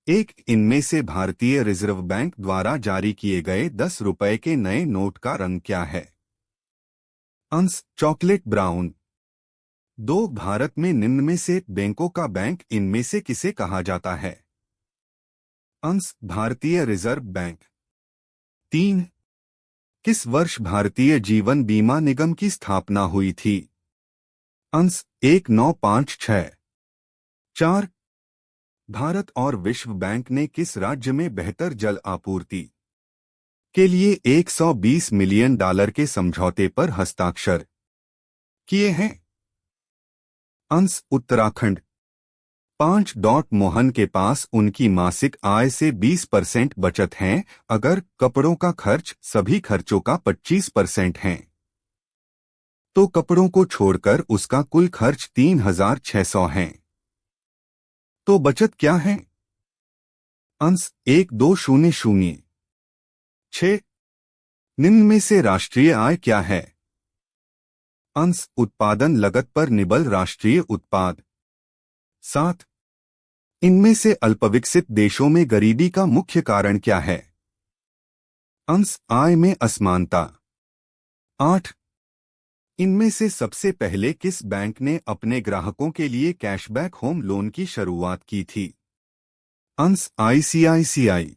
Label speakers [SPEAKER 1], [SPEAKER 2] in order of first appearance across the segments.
[SPEAKER 1] एक इनमें से भारतीय रिजर्व बैंक द्वारा जारी किए गए 10 रुपए के नए नोट का रंग क्या है? अंश चॉकलेट ब्राउन। दो भारत में निम्न में से बैंकों का बैंक इनमें से किसे कहा जाता है? अंश भारतीय रिजर्व बैंक। 3 किस वर्ष भारतीय जीवन बीमा निगम की स्थापना हुई थी? अंश 1956। 4 भारत और विश्व बैंक ने किस राज्य में बेहतर जल आपूर्ति के लिए $120 मिलियन के समझौते पर हस्ताक्षर किए हैं? अंश उत्तराखंड। 5 मोहन के पास उनकी मासिक आय से 20% बचत है अगर कपड़ों का खर्च सभी खर्चों का 25% है तो कपड़ों को छोड़कर उसका कुल खर्च 3600 है तो बचत क्या है? अंश 1200। 6 निम्न में से राष्ट्रीय आय क्या है? अंश उत्पादन लागत पर निबल राष्ट्रीय उत्पाद। 7 इनमें से अल्पविकसित देशों में गरीबी का मुख्य कारण क्या है? अंश आय में असमानता। 8 इनमें से सबसे पहले किस बैंक ने अपने ग्राहकों के लिए कैशबैक होम लोन की शुरुआत की थी? अंश आईसीआईसीआई।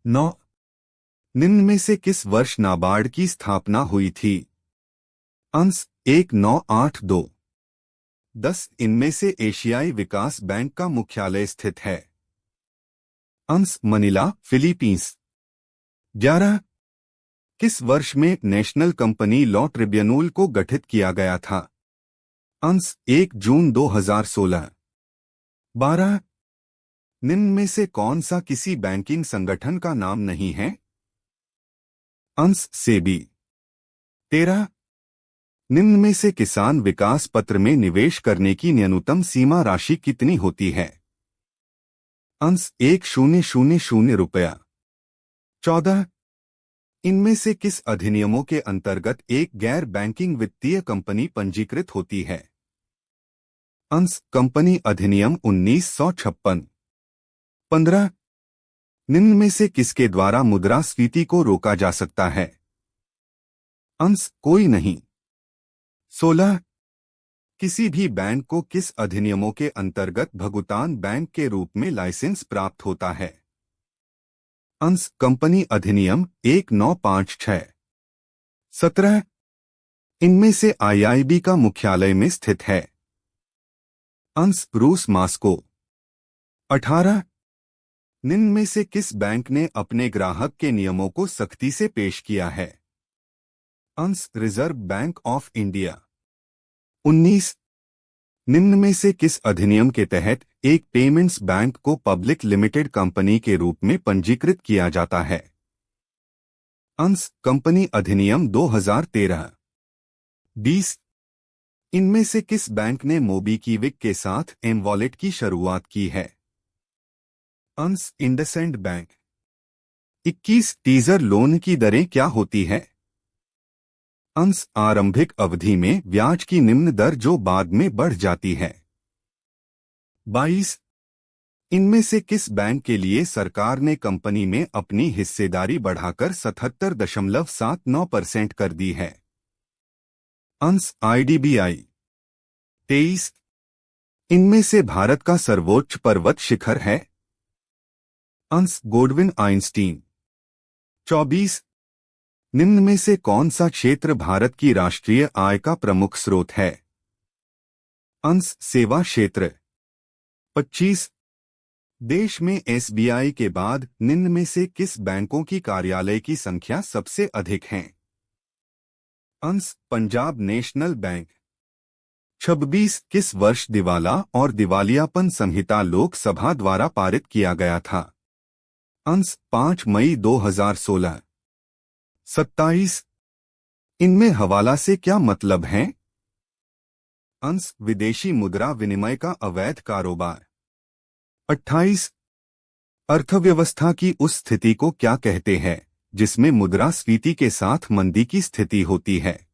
[SPEAKER 1] 9 निम्न में से किस वर्ष नाबार्ड की स्थापना हुई थी? अंश 1982। 10 इनमें से एशियाई विकास बैंक का मुख्यालय स्थित है? अंश मनीला फिलीपींस। 11 किस वर्ष में नेशनल कंपनी लॉ ट्रिब्यूनल को गठित किया गया था? अंश 1 जून 2016। 12 निम्न में से कौन सा किसी बैंकिंग संगठन का नाम नहीं है? अंश सेबी। 13 निम्न में से किसान विकास पत्र में निवेश करने की न्यूनतम सीमा राशि कितनी होती है? अंश 1000 रुपया। 14 इनमें से किस अधिनियमों के अंतर्गत एक गैर बैंकिंग वित्तीय कंपनी पंजीकृत होती है? अंश कंपनी अधिनियम 1956। 15 निम्न में से किसके द्वारा मुद्रास्फीति को रोका जा सकता है? अंश कोई नहीं। 16 किसी भी बैंक को किस अधिनियमों के अंतर्गत भुगतान बैंक के रूप में लाइसेंस प्राप्त होता है? अंश कंपनी अधिनियम 1956। 17 इनमें से आईआईबी का मुख्यालय में स्थित है? अंश रूस मास्को। 18 निम्न में से किस बैंक ने अपने ग्राहक के नियमों को सख्ती से पेश किया है? अंश रिजर्व बैंक ऑफ इंडिया। 19 निम्न में से किस अधिनियम के तहत एक पेमेंट्स बैंक को पब्लिक लिमिटेड कंपनी के रूप में पंजीकृत किया जाता है? अंश कंपनी अधिनियम 2013। 20 इनमें से किस बैंक ने मोबीक्विक के साथ एम वॉलेट की शुरुआत की है? अंश इंडसइंड बैंक। 21 टीजर लोन की दरें क्या होती है? अंश आरंभिक अवधि में ब्याज की निम्न दर जो बाद में बढ़ जाती है। 22 इनमें से किस बैंक के लिए सरकार ने कंपनी में अपनी हिस्सेदारी बढ़ाकर 77.79% कर दी है? अंश आईडीबीआई। 23 इनमें से भारत का सर्वोच्च पर्वत शिखर है? अंश गोडविन आइंस्टीन। 24 निम्न में से कौन सा क्षेत्र भारत की राष्ट्रीय आय का प्रमुख स्रोत है? अंश सेवा क्षेत्र। 25 देश में एसबीआई के बाद निम्न में से किस बैंकों की कार्यालय की संख्या सबसे अधिक है? अंश पंजाब नेशनल बैंक। 26 किस वर्ष दिवाला और दिवालियापन संहिता लोकसभा द्वारा पारित किया गया था? अंश 5 मई 2016। 27 इनमें हवाला से क्या मतलब है? अंश विदेशी मुद्रा विनिमय का अवैध कारोबार। 28 अर्थव्यवस्था की उस स्थिति को क्या कहते हैं जिसमें मुद्रास्फीति के साथ मंदी की स्थिति होती है?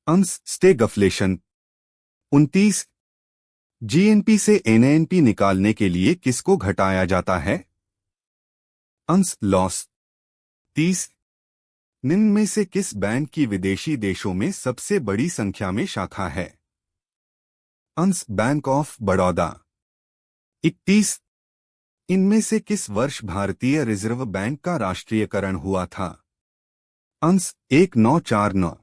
[SPEAKER 1] अंश स्टेगफ्लेशन। 29 जीएनपी से एनएनपी निकालने के लिए किसको घटाया जाता है? अंश लॉस। 30। निम्न में से किस बैंक की विदेशी देशों में सबसे बड़ी संख्या में शाखा है? अंश बैंक ऑफ बड़ौदा। 31। इनमें से किस वर्ष भारतीय रिजर्व बैंक का राष्ट्रीयकरण हुआ था? अंश 1949।